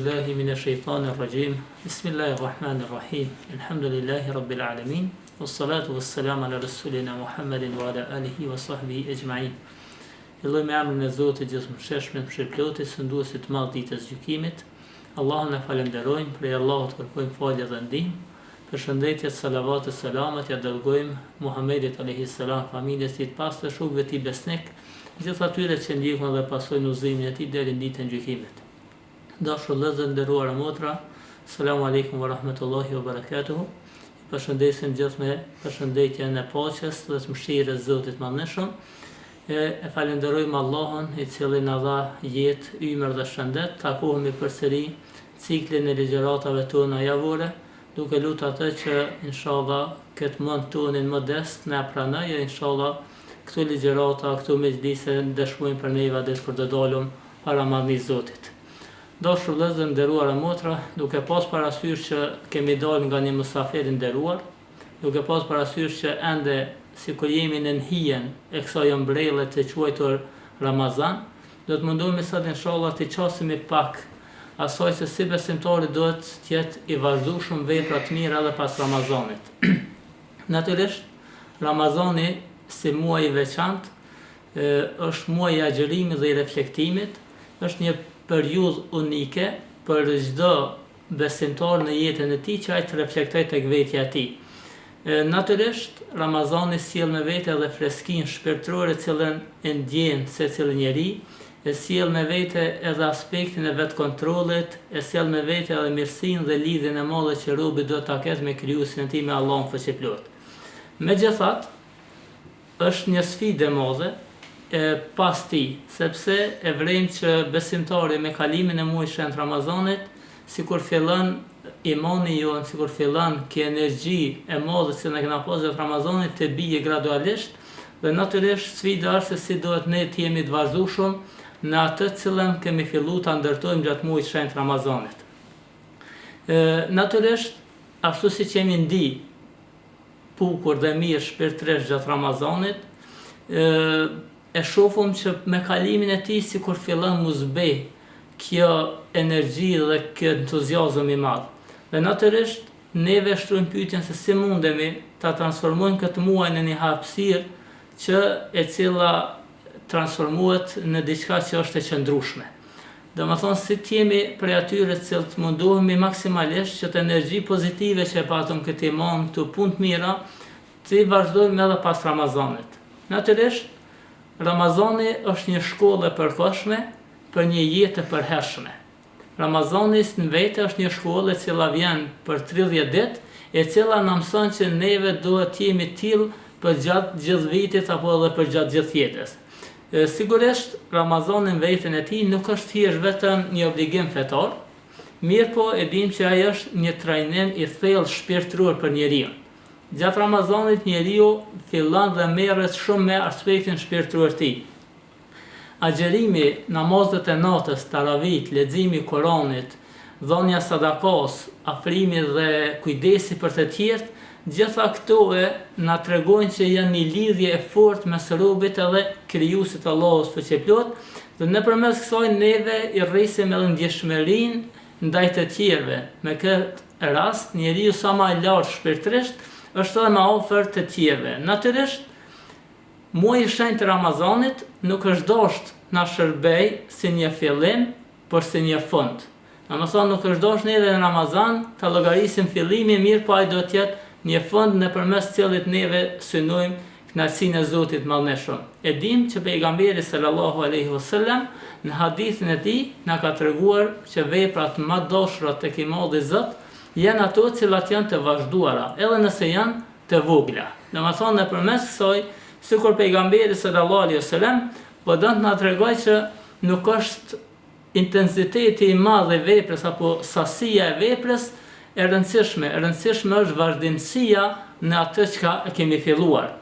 Billahi minash shaitanir rajim. Bismillahirrahmanirrahim. Alhamdulillahi rabbil alamin. Wassalatu wassalamu ala rasulina Muhammedin wa ala alihi wa sahbihi ajma'in. Filloj me emrin e Zotit gjithëmshëshëm, mëshirëplotit, sunduesit të madh ditës gjykimit. Allahun e falenderojmë, prej Allahut kërkojmë falje dhe ndihmë. Përshëndetje, salavat e selamet ja dërgojmë Muhammedit alayhis salam, familjes së tij të pastër, shokëve të tij besnik, gjithë atyre që ndjekën dhe pasojnë udhëzimin e tij deri në ditën e gjykimit. Dashur vëllezër, nderuara motra, selamu alaikum wa rahmatullahi wa barakatuhu. Përshëndesim gjithë me përshëndetjen e paqes dhe të mëshirës Zotit Madhëshëm. E falenderojmë Allahun i cili na dha jetë, ymër dhe shëndet. Takohemi përsëri ciklin e ligjëratave tona javore, duke lutur atë që inshallah këtë mund tonin modest na pranojë, inshallah këto ligjërata, këto mejlise dëshmojnë për neva dhe kur të dalëm para madhnisë Zotit. Dashur vëllezër, nderuara motra, duke pas parasysh që kemi dalë nga një mysafir i nderuar, duke pas parasysh që ende sikur jemi në hijen e kësaj ombrelle të quajtur Ramazan, do të mundohemi sot inshallah të çosemi pak asaj se si besimtari duhet të jetë i vazhdueshëm vepra të mira edhe pas Ramazanit. Natyrisht, Ramazani si muaj i veçantë është muaj i agjerimit dhe i reflektimit, është një periudhë unike për çdo besimtar në jetën e tij që ai të reflektojë tek vetja e tij. Natyrisht, Ramazani sjell me vete edhe freskinë shpirtërore të cilën e ndjen secili njeri, e sjell me vete edhe aspektin e vetë kontrollit, e sjell me vete edhe mirësinë dhe lidhjen e madhe që robi duhet ta ketë me krijuesin e tij, me Allahun fuqiplot. Megjithatë, është një sfidë e madhe pas ti, sepse e vrejmë që besimtari me kalimin e muajit shenjtë Ramazanit, sikur fillon imani jonë, sikur fillon kjo energji e madhe që ne kena pasur gjatë Ramazanit të bie gradualisht, dhe natyrisht sfida është se si duhet ne të jemi të vazhdueshëm në atë të cilën kemi filluar ta ndërtojmë gjatë muajit shenjtë Ramazanit. Natyrisht, ashtu siç jemi ndi bukur dhe mirë shpirtërisht gjatë Ramazanit, e shohim që me kalimin e tij sikur fillon mu zbej kjo energji dhe kjo entuziazëm i madh. Dhe natyrisht neve shtrojmë pyetjen se si mundemi ta transformojmë këtë muaj në një hapësirë që e cila transformohet në diçka që është e qëndrueshme. Domethënë si të jemi prej atyre të cilët mundohemi maksimalisht që të energji pozitive që e patëm këtë iman, këto punë të mira, të vazhdojmë edhe pas Ramazanit. Natyrisht, Ramazani është një shkollë e përkohshme për një jetë të përhershme. Ramazani në vetë është një shkollë e cila vjen për 30 ditë, e cila na mëson që neve duhet të jemi tillë për gjatë gjithë vitit apo edhe për gjatë gjithë jetës. Sigurisht, Ramazani në vetën e tij nuk është thjesht vetëm një obligim fetar, mirë po e dim që ai është një trajnim i thellë shpirtëror për njeriu. Gjatë Ramazanit njeriu fillon dhe merret shumë me aspektin shpirtëror të tij. Agjerimi, namazet e natës, taravit, leximi i Kuranit, dhënia sadakas, afrimi dhe kujdesi për të tjerët, gjitha këto na tregojnë që janë një lidhje e fortë mes robit edhe krijuesit Allahut fuqiplot, dhe nëpërmes kësaj neve i rrisim edhe ndjeshmërinë ndaj të tjerëve. Me këtë rast, njeriu sa më i lartë shpirtërisht është edhe më afër të tjerëve. Natyrisht, muaji i shenjtë Ramazanit nuk është dashur na shërbej si një fillim, por si një fund. Domethënë nuk është dashur neve në Ramazan ta llogarisim fillimin mirë, po ai do të jetë një fund nëpërmes cilit neve synojmë kënaqësinë e Zotit Madhëshëm. E dim që pejgamberi sallallahu alaihi wasallam në hadithin e tij na ka treguar që veprat më dashura tek i Madhi Zot janë ato të cilat janë të vazhduara, edhe nëse janë të vogla. Domethënë nëpërmes kësaj, sikur pejgamberi sallallahu alaihi wasallam po do të na tregojë që nuk është intensiteti i madh i veprës apo sasia e veprës e rëndësishme është vazhdimësia në atë që kemi filluar.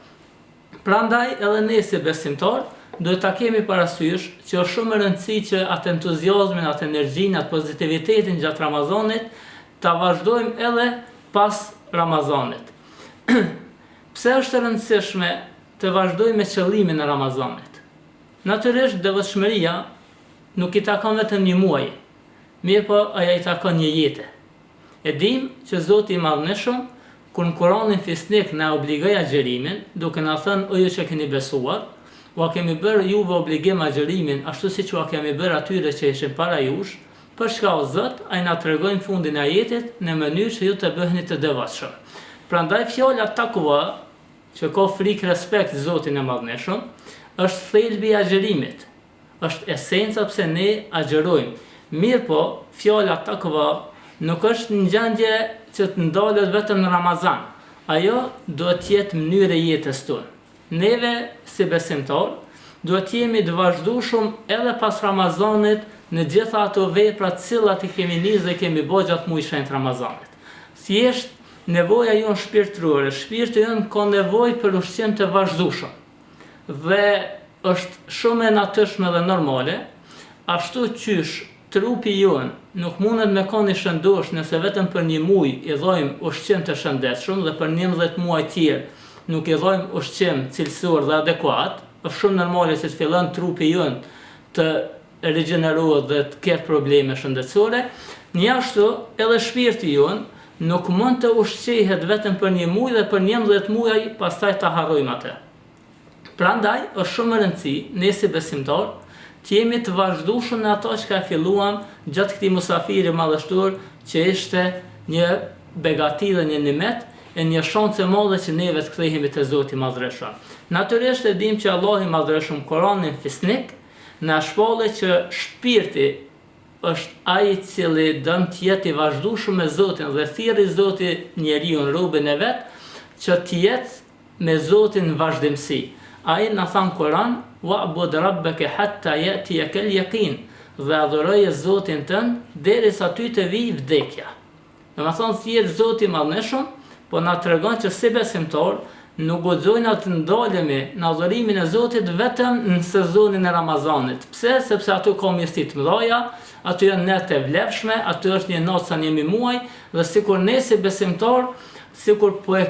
Prandaj edhe ne si besimtar duhet ta kemi parasysh që është shumë e rëndësishme që atë entuziazmin, atë energjinë, atë pozitivitetin gjatë Ramazanit ta vazhdojmë edhe pas Ramazanit. Pse është e rëndësishme të vazhdojmë me qëllimin e Ramazanit? Natyrisht devotshmëria nuk i takon vetëm një muaji. mirë po aja i takon një jete. E dim që Zoti i Madhërisht, kur në Kur'anin fisnik na obligoi agjërimin, duke na thënë o ju që keni besuar, ua kemi bërë juve obligim agjërimin ashtu siç ua kemi bërë atyre që ishin para jush, për çka o Zot, ai na tregojnë fundin e ajetit në mënyrë që ju të bëheni të devotshëm. Prandaj fjala takwa, që ka frikë respekt Zotin e Madhërisht, është thelbi i agjërimit. Është esenca pse ne agjërojmë. Mirë po, fjala takwa nuk është në gjendje që të ndalet vetëm në Ramazan. Ajo duhet të jetë mënyrë e jetës tonë. Neve, si besimtar, duhet të jemi të vazhdueshëm edhe pas Ramazanit në gjitha ato vepra të cilat i kemi nisë dhe kemi bërë gjatë muajit shenjtë Ramazanit. Thjesht nevoja jonë shpirtërore, shpirti ynë ka nevojë për ushqim të vazhdueshëm. Dhe është shumë e natyrshme dhe normale, ashtu qysh trupi jonë nuk mundet me qenë i shëndosh nëse vetëm për një muaj i dhojmë ushqim të shëndetshëm dhe për 11 muaj tjerë nuk i dhojmë ushqim cilësor dhe adekuat, është shumë normale se të fillon trupi jonë të regenerohet dhe të ketë probleme shëndetësore, njashtu edhe shpirti jonë nuk mund të ushqehet vetëm për një muaj dhe për 11 muaj pastaj ta harrojmë atë. Prandaj është shumë e rëndësishme ne si besimtar të jemi të vazhdueshëm në ato që filluam gjatë këtij musafiri madhështor që ishte një begati dhe një nimet e një shansë e madhe që neve të kthehemi te Zoti i Madhërisht. Natyrisht e dim që Allahu i Madhërisht Kur'anin fisnik na shpallet që shpirti është ai i cili don të jetë i vazhdueshëm me Zotin dhe thirrri Zoti njeriu në rrugën e vet që të jetë me Zotin në vazhdimsi. Ai na than Kur'an wa'bud rabbaka hatta ya'tiyaka al-yaqin, dhe adhuroje Zotin tënd derisa ty të vijë vdekja. Domethënë thjesht Zoti i Madhërisht po na tregon që si besimtar nuk guxojna të ndalemi në adhurimin e Zotit vetëm në sezonin e Ramazanit. Pse? Sepse aty ka mirësi të mëdha, aty janë nete vlefshme, aty është një natë sa një muaj, dhe sikur ne si besimtar, sikur po e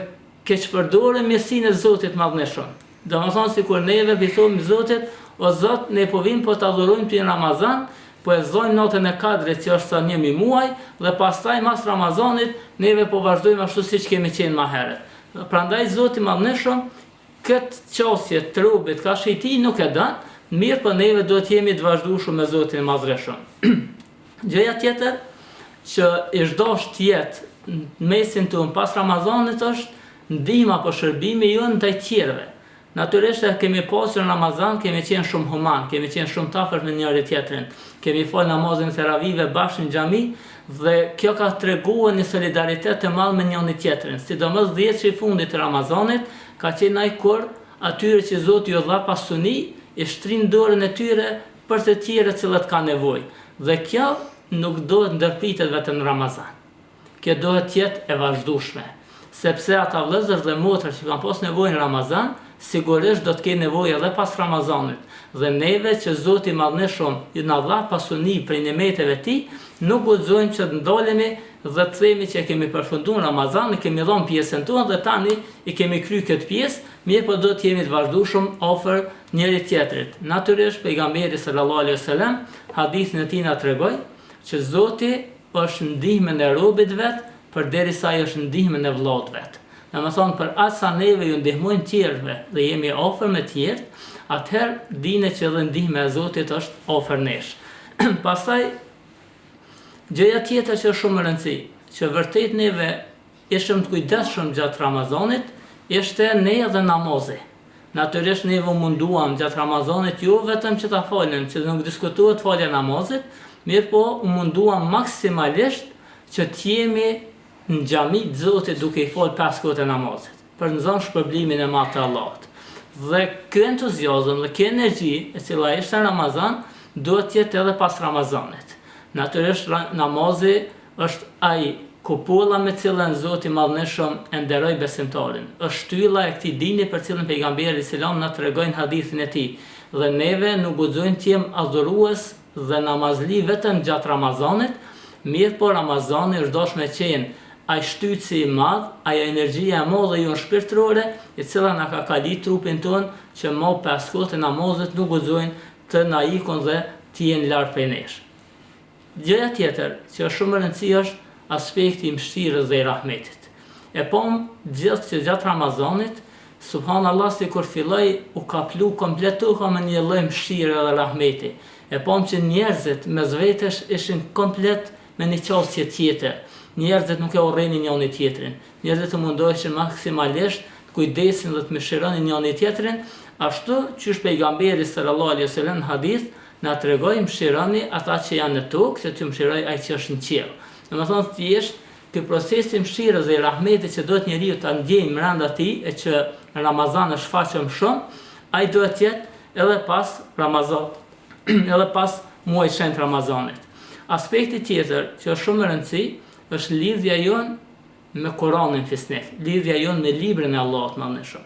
keqpërdorim mirësinë e Zotit Madhërisht. Domethënë sikur neve i thomë Zotit, o Zot, ne po vim po të adhurojmë ty në Ramazan, po e zojmë natën e Kadrit që është sa një muaj, dhe pastaj mas Ramazanit neve po vazhdojmë ashtu siç kemi qenë më herët. Prandaj Zoti i Madhërisht këtë qasje të trupit ka shiti nuk e don, mirë po neve duhet të jemi të vazhdueshëm me Zotin e Madhërisht. Gjëja tjetër që ish dosh të jetë në mesin tonë pas Ramazanit është ndihma apo shërbimi jonë ndaj tjerëve. Natyrisht kemi pasur në Ramazan, kemi qenë shumë human, kemi qenë shumë të afërt me njëri tjetrin. Kemi fal namazin teravive bashkë në xhami dhe kjo ka treguar një solidaritet të madh me njëri tjetrin. Sidomos 10 i fundit të Ramazanit ka qenë ai kur atyre që Zoti ju dha pasuni, i shtrin dorën e tyre për të tjerët që kanë nevojë. Dhe kjo nuk duhet ndërpritet vetëm në Ramazan. Kjo duhet të jetë e vazhdueshme, sepse ata vëllezër dhe motra që kanë pas nevojë në Ramazan, sigurisht do të kenë nevojë edhe pas Ramazanit. Dhe neve që Zoti i Madhërisht i na dha pasuni prej nimeteve të tij, nuk guxojmë që të ndalemi dhe të themi që kemi përfunduar Ramazanin, kemi dhënë pjesën tonë dhe tani i kemi kryer këtë pjesë, mirë po do të jemi të vazhdueshëm afër njëri tjetrit. Natyrisht pejgamberi sallallahu alaihi wasallam hadithin e tij na tregoi që Zoti është ndihmën e robit vet përderisa ai është ndihmën e vllaut vet. Domethënë për asa neve ju ndihmojmë tjerëve dhe jemi afër me tjerët, atëherë dini që edhe ndihma e Zotit është afër nesh. Pastaj gjëja tjetër që është shumë e rëndësishme, që vërtet neve ishim të kujdesshëm gjatë Ramazanit, ishte ne edhe namazi. Natyrisht neve u munduam gjatë Ramazanit jo vetëm që ta falem, që nuk diskutohet falja e namazit, mirë po u munduam maksimalisht që të jemi në xhami të Zotit duke i fal 5 kohët e namazit, për në zonë shpërblimin e madh të Allahut. Dhe ky entuziazëm dhe ky energji e cila ishte në Ramazan, duhet të jetë edhe pas Ramazanit. Natyrisht namazi është ai kupulla me cilën Zoti i Madhërisht e nderoi besimtarin. Është shtylla e këtij dini për cilën pejgamberi selam na tregoi në hadithin e tij. Dhe neve nuk guxojmë të jemi adhurues dhe namazli vetëm gjatë Ramazanit, mirë po Ramazani është dashur me qenë ai shtytsi i madh, ajo energjia e madhe jonë shpirtërore, e cila na ka kalit trupin tonë që më 5 kohët e namazit nuk guxojnë të na ikon dhe të jenë larg prej nesh. Gjëja tjetër që është shumë e rëndësishme është aspekti i mëshirës dhe i rahmetit. E gjatë Ramazanit, subhanallahu, si kur filloi u kaplu komplet me një lloj mëshire dhe rahmeti. Që njerëzit mes vetesh ishin komplet me një qasje tjetër. Njerëzit nuk e urrejnë njëri tjetrin. Njerëzit mundoheshin maksimalisht të kujdesin dhe të mëshironin njëri tjetrin, ashtu që pejgamberi sallallahu alaihi wasallam në hadith na tregoi mëshironi ata që janë në tokë, se ty mëshiroj ai që është në qiell. Domethënë thjesht ky proces i mëshirës dhe i rahmetit që duhet njeriu ta ndjejë brenda tij, e që në Ramazan është shfaqur shumë, ai duhet të jetë edhe pas Ramazanit, edhe pas muajit shenjtë Ramazanit. Aspekti tjetër që është shumë e rëndësishme është lidhja jonë me Kur'anin fisnik, lidhja jonë me librin e Allahut mëndshëm.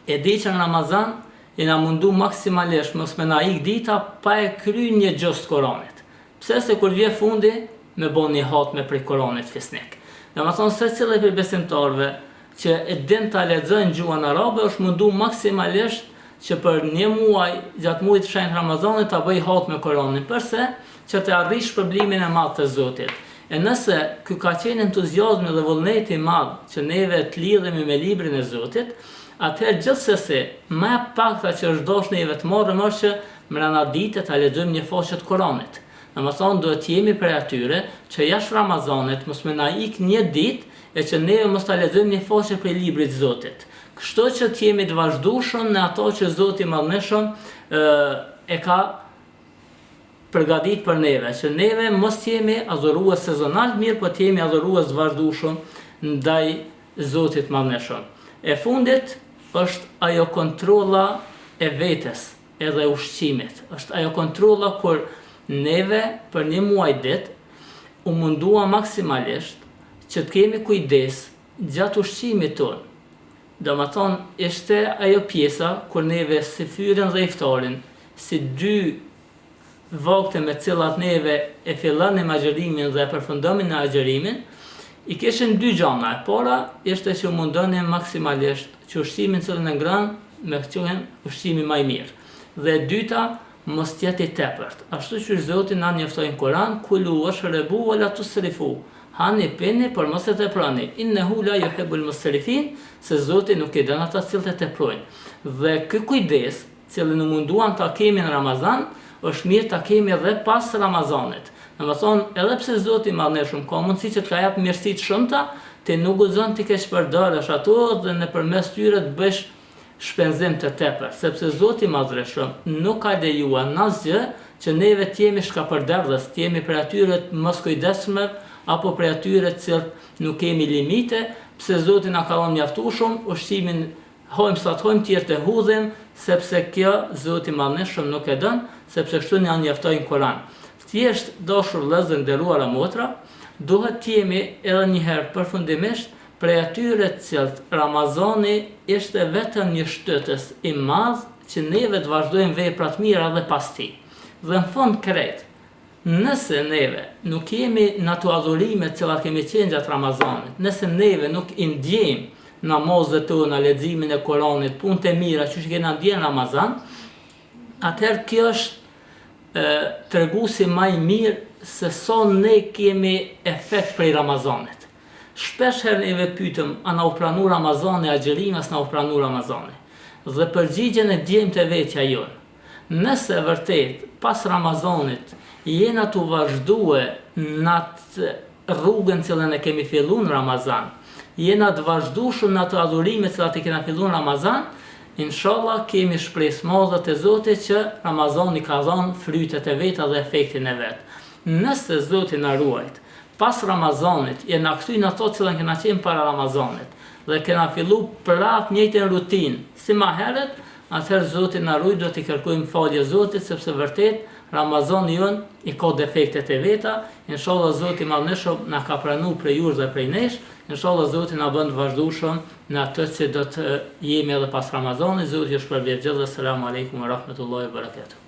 E di që në Ramazan i na mundu maksimalisht mos me na ik dita pa e kryer një gjë të Kur'anit. Pse? Se kur vjen fundi me bon një hat me prej Kur'anit fisnik. Domethënë secili prej besimtarëve që e din ta lexojnë gjuhën arabe është mundu maksimalisht që për një muaj, gjatë muajit të shenjtë Ramazanit, ta bëj hat me Kur'anin, përse që të arrish shpërblimin e madh të Zotit. E nëse ky ka qenë entuziazmi dhe vullneti i madh që neve të lidhemi me librin e Zotit, atëherë gjithsesi më e pakta që është dashur neve të marrim është që brenda ditës ta lexojmë një faqe të Kur'anit. Domethënë duhet të jemi prej atyre që jashtë Ramazanit mos më na ik një ditë e që neve mos ta lexojmë një faqe prej librit të Zotit. Kështu që të jemi të vazhdueshëm në ato që Zoti i Madhërisht e ka përgatitur për neve, që neve mos jemi adhurues sezonal, mirë po të jemi adhurues të vazhdueshëm ndaj Zotit të Madhërisht. E fundit është ajo kontrolla e vetes edhe ushqimit. Është ajo kontrolla kur neve për një muaj ditë u mundua maksimalisht që të kemi kujdes gjatë ushqimit tonë. Domethënë ishte ajo pjesa kur neve si fyren dhe iftarin, si dy vakte me cilat neve e fillonim agjërimin dhe e përfundonin në agjërimin, i kishin dy gjëra. E para ishte që u mundonin maksimalisht që ushqimin që në ngrën me quhen ushqimi më i mirë. Dhe e dyta, mos të jetë i tepërt. Ashtu që Zoti na njoftoi në Kur'an, kulu washrabu wala tusrifu. Hani pini, por mos e teproni. Innehu la yuhibbul musrifin, se Zoti nuk i don ata që teprojnë. Dhe ky kujdes, cilën u munduam ta kemi në Ramazan, është mirë ta kemi edhe pas Ramazanit. Domethënë, edhe pse Zoti i Madhërisht ka mundësi që të ka jap mirësi të shumta, ti nuk guxon ti keq përdorësh ato dhe nëpërmes tyre të bësh shpenzim të tepër, sepse Zoti i Madhërisht nuk ka lejuar asgjë që neve të jemi shkapërderdhës, të jemi për atyre të mos kujdesshëm apo për atyre që nuk kemi limite, pse Zoti na ka dhënë mjaftueshëm, ushqimin hojmë sa të hojmë, tjerë të hudhim, sepse kjo Zoti i Madhërisht nuk e don, sepse kështu na njoftoi në Kur'an. Thjesht dashur vëllezër nderuara motra, duhet të jemi edhe një herë përfundimisht prej atyre të cilët Ramazani ishte vetëm një shtytës i madh që neve të vazhdojmë veprat mira dhe pas tij. Dhe në fund krejt, nëse neve nuk jemi në ato adhurime të cilat kemi qenë gjatë Ramazanit, nëse neve nuk i ndjejmë namazet tona, leximin e Kuranit, punët e mira që kemi ndjerë në Ramazan, atëherë kjo është treguesi më i mirë se sa ne kemi efekt prej Ramazanit. Shpesh herë neve pyetëm, a na u pranu Ramazani, agjërimi as na u pranu Ramazani. Dhe përgjigjen e djejmë të vetja jonë. Nëse vërtet pas Ramazanit jena të vazhdue në atë rrugën cilën e kemi filluar në Ramazan, jena të vazhdueshëm në ato adhurime cilat i kena filluar në Ramazan, inshallah kemi shpresë madhe te Zoti që Ramazani ka dhënë frytet e veta dhe efektin e vet. Nëse Zoti na ruajt, pas Ramazanit jena kthy në ato cilën kena qenë para Ramazanit dhe kena fillu prapë njëjtën rutinë si më herët, atëherë Zoti na ruaj, do t'i kërkojmë falje Zotit, sepse vërtet Ramazani jon i ka defektet e veta. Inshallah Zoti i Madhërisht na ka pranuar prej jush dhe prej nesh. Inshallah Zoti na bën të vazhdueshëm në atë që do të jemi edhe pas Ramazanit. Zoti ju shpërblet gjithë. Selamun alejkum wa rahmetullahi wa barakatuh.